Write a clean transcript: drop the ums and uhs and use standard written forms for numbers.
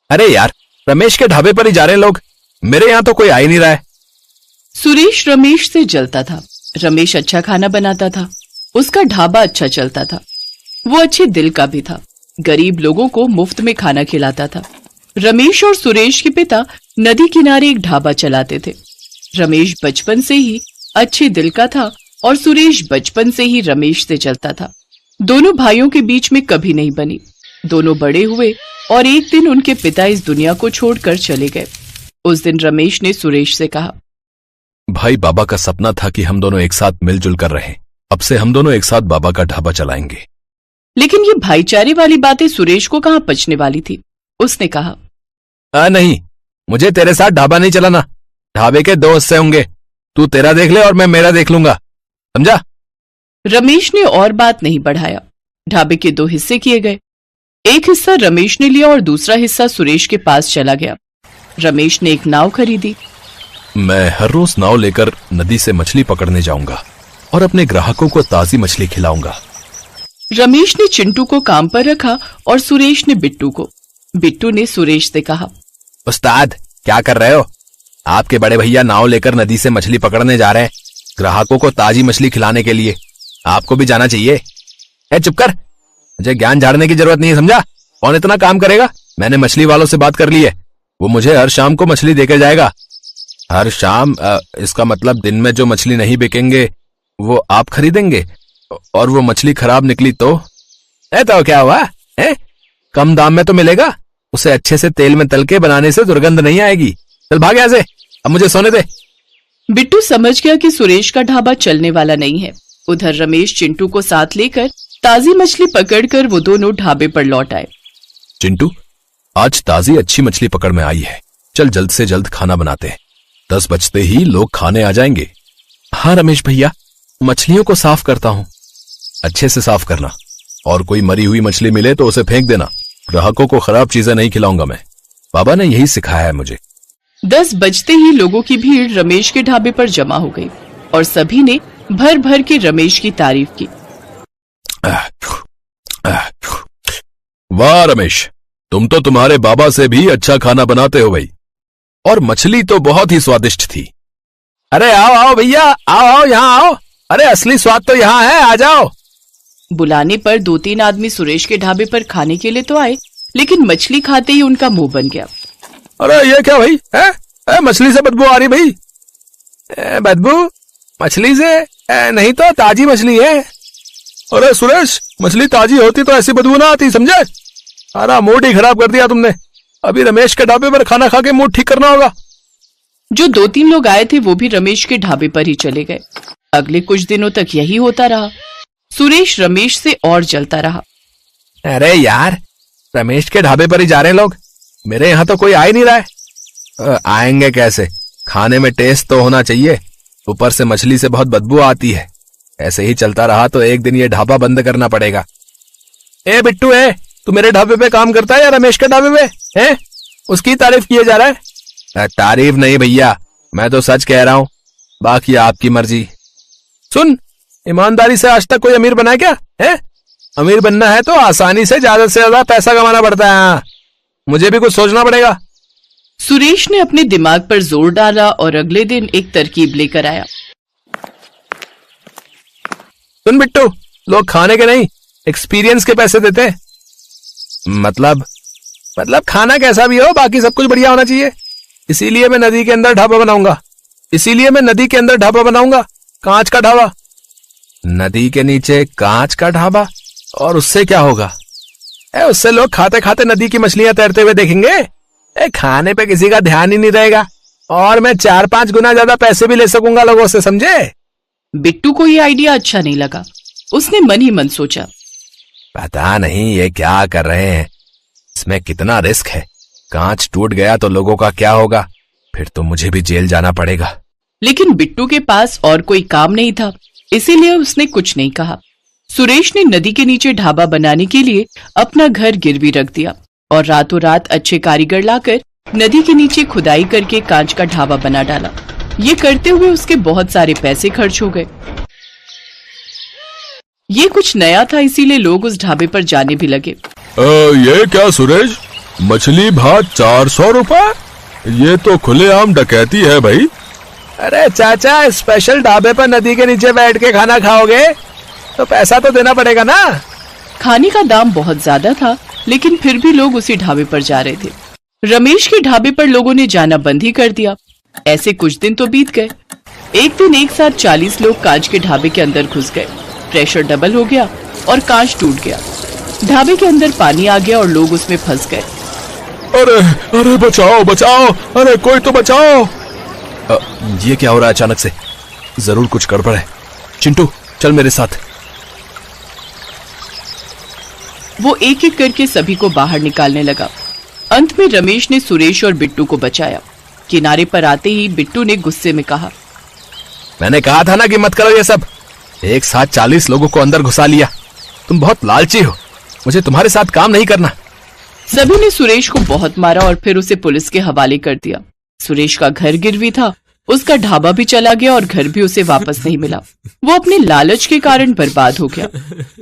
अरे यार, रमेश के ढाबे पर ही जा रहे हैं लोग, मेरे यहाँ तो कोई आ ही नहीं रहा है। सुरेश रमेश से जलता था। रमेश अच्छा खाना बनाता था, उसका ढाबा अच्छा चलता था, वो अच्छे दिल का भी था, गरीब लोगों को मुफ्त में खाना खिलाता था। रमेश और सुरेश के पिता नदी किनारे एक ढाबा चलाते थे। रमेश बचपन से ही अच्छे दिल का था और सुरेश बचपन से ही रमेश से चलता था। दोनों भाइयों के बीच में कभी नहीं बनी। दोनों बड़े हुए और एक दिन उनके पिता इस दुनिया को छोड़कर चले गए। उस दिन रमेश ने सुरेश से कहा, भाई, बाबा का सपना था कि हम दोनों एक साथ मिलजुल कर रहें। अब से हम दोनों एक साथ बाबा का ढाबा चलाएंगे। लेकिन ये भाईचारे वाली बातें सुरेश को कहाँ पचने वाली थी। उसने कहा, नहीं, मुझे तेरे साथ ढाबा नहीं चलाना। ढाबे के दो हिस्से होंगे, तू तेरा देख ले और मैं मेरा देख लूंगा, समझा? रमेश ने और बात नहीं बढ़ाया। ढाबे के दो हिस्से किए गए। एक हिस्सा रमेश ने लिया और दूसरा हिस्सा सुरेश के पास चला गया। रमेश ने एक नाव खरीदी। मैं हर रोज नाव लेकर नदी से मछली पकड़ने जाऊंगा और अपने ग्राहकों को ताजी मछली खिलाऊंगा। रमेश ने चिंटू को काम पर रखा और सुरेश ने बिट्टू को। बिट्टू ने सुरेश से कहा, उस्ताद, क्या कर रहे हो? आपके बड़े भैया नाव लेकर नदी से मछली पकड़ने जा रहे हैं, ग्राहकों को ताजी मछली खिलाने के लिए। आपको भी जाना चाहिए। चुप कर, मुझे ज्ञान झाड़ने की जरूरत नहीं है, समझा? कौन इतना काम करेगा? मैंने मछली वालों से बात कर ली है, वो मुझे हर शाम को मछली देकर जाएगा। हर शाम? इसका मतलब दिन में जो मछली नहीं बिकेंगे वो आप खरीदेंगे, और वो मछली खराब निकली तो क्या हुआ है? कम दाम में तो मिलेगा, उसे अच्छे से तेल में तल के बनाने से दुर्गंध नहीं आएगी। चल भाग यहाँ से, अब मुझे सोने दे। बिट्टू समझ गया कि सुरेश का ढाबा चलने वाला नहीं है। उधर रमेश चिंटू को साथ लेकर ताजी मछली पकड़कर वो दोनों ढाबे पर लौट आए। चिंटू, आज ताजी अच्छी मछली पकड़ में आई है, चल जल्द से जल्द खाना बनाते हैं। 10 बजते ही लोग खाने आ जाएंगे। हाँ रमेश भैया, मछलियों को साफ करता हूँ। अच्छे से साफ करना, और कोई मरी हुई मछली मिले तो उसे फेंक देना। ग्राहकों को खराब चीजें नहीं खिलाऊंगा मैं, बाबा ने यही सिखाया है मुझे। 10 बजते ही लोगों की भीड़ रमेश के ढाबे पर जमा हो गई और सभी ने भर भर के रमेश की तारीफ की। वाह रमेश, तुम तो तुम्हारे बाबा से भी अच्छा खाना बनाते हो भाई, और मछली तो बहुत ही स्वादिष्ट थी। अरे आओ आओ भैया, आओ आओ, यहाँ आओ। अरे असली स्वाद तो यहाँ है, आ जाओ। बुलाने पर 2-3 आदमी सुरेश के ढाबे पर खाने के लिए तो आए, लेकिन मछली खाते ही उनका मुंह बन गया। अरे ये क्या भाई है? मछली से बदबू आ रही भाई। बदबू मछली से? नहीं तो ताजी मछली है। अरे सुरेश, मछली ताजी होती तो ऐसी बदबू ना आती, समझे? सारा मूड ही खराब कर दिया तुमने। अभी रमेश के ढाबे पर खाना खा के मूड ठीक करना होगा। जो 2-3 लोग आए थे वो भी रमेश के ढाबे पर ही चले गए। अगले कुछ दिनों तक यही होता रहा। सुरेश रमेश से और जलता रहा। अरे यार, रमेश के ढाबे पर ही जा रहे हैं लोग, मेरे यहाँ तो कोई आ ही नहीं रहा है। आएंगे कैसे? खाने में टेस्ट तो होना चाहिए, ऊपर से मछली से बहुत बदबू आती है। ऐसे ही चलता रहा तो एक दिन ये ढाबा बंद करना पड़ेगा। ए बिट्टू, तू मेरे ढाबे पे काम करता है या रमेश के ढाबे पे है? उसकी तारीफ किए जा रहा है? तारीफ नहीं भैया, मैं तो सच कह रहा हूँ, बाकी आपकी मर्जी। सुन, ईमानदारी से आज तक कोई अमीर बना क्या है? अमीर बनना है तो आसानी से ज्यादा पैसा कमाना पड़ता है। मुझे भी कुछ सोचना पड़ेगा। सुरेश ने अपने दिमाग पर जोर डाला और अगले दिन एक तरकीब लेकर आया। सुन बिट्टू, लोग खाने के नहीं, एक्सपीरियंस के पैसे देते हैं। मतलब खाना कैसा भी हो, बाकी सब कुछ बढ़िया होना चाहिए। इसीलिए मैं नदी के अंदर ढाबा बनाऊंगा, कांच का ढाबा। नदी के नीचे कांच का ढाबा? और उससे क्या होगा? उससे लोग खाते खाते नदी की मछलियां तैरते हुए देखेंगे। खाने पे किसी का ध्यान ही नहीं रहेगा, और मैं 4-5 गुना ज्यादा पैसे भी ले सकूंगा लोगों से, समझे? बिट्टू को ये आइडिया अच्छा नहीं लगा। उसने मन ही मन सोचा, पता नहीं ये क्या कर रहे हैं, इसमें कितना रिस्क है। कांच टूट गया तो लोगों का क्या होगा? फिर तो मुझे भी जेल जाना पड़ेगा। लेकिन बिट्टू के पास और कोई काम नहीं था, इसीलिए उसने कुछ नहीं कहा। सुरेश ने नदी के नीचे ढाबा बनाने के लिए अपना घर गिरवी रख दिया और रातों रात अच्छे कारीगर लाकर नदी के नीचे खुदाई करके कांच का ढाबा बना डाला। ये करते हुए उसके बहुत सारे पैसे खर्च हो गए। ये कुछ नया था, इसीलिए लोग उस ढाबे पर जाने भी लगे। ये क्या सुरेश, मछली भात 400 रुपए? ये तो खुलेआम डकैती है भाई। अरे चाचा, स्पेशल ढाबे पर नदी के नीचे बैठ के खाना खाओगे तो पैसा तो देना पड़ेगा ना। खाने का दाम बहुत ज्यादा था, लेकिन फिर भी लोग उसी ढाबे पर जा रहे थे। रमेश के ढाबे पर लोगों ने जाना बंद ही कर दिया। ऐसे कुछ दिन तो बीत गए। एक दिन एक साथ 40 लोग कांच के ढाबे के अंदर घुस गए। प्रेशर डबल हो गया और कांच टूट गया। ढाबे के अंदर पानी आ गया और लोग उसमें फंस गए। अरे अरे बचाओ बचाओ, अरे कोई तो बचाओ। ये क्या हो रहा है अचानक से? जरूर कुछ गड़बड़ है। चिंटू चल मेरे साथ। वो एक एक करके सभी को बाहर निकालने लगा। अंत में रमेश ने सुरेश और बिट्टू को बचाया। किनारे पर आते ही बिट्टू ने गुस्से में कहा, मैंने कहा था ना कि मत करो ये सब। एक साथ 40 लोगों को अंदर घुसा लिया। तुम बहुत लालची हो, मुझे तुम्हारे साथ काम नहीं करना। सभी ने सुरेश को बहुत मारा और फिर उसे पुलिस के हवाले कर दिया। सुरेश का घर गिरवी था, उसका ढाबा भी चला गया और घर भी उसे वापस नहीं मिला। वो अपने लालच के कारण बर्बाद हो गया।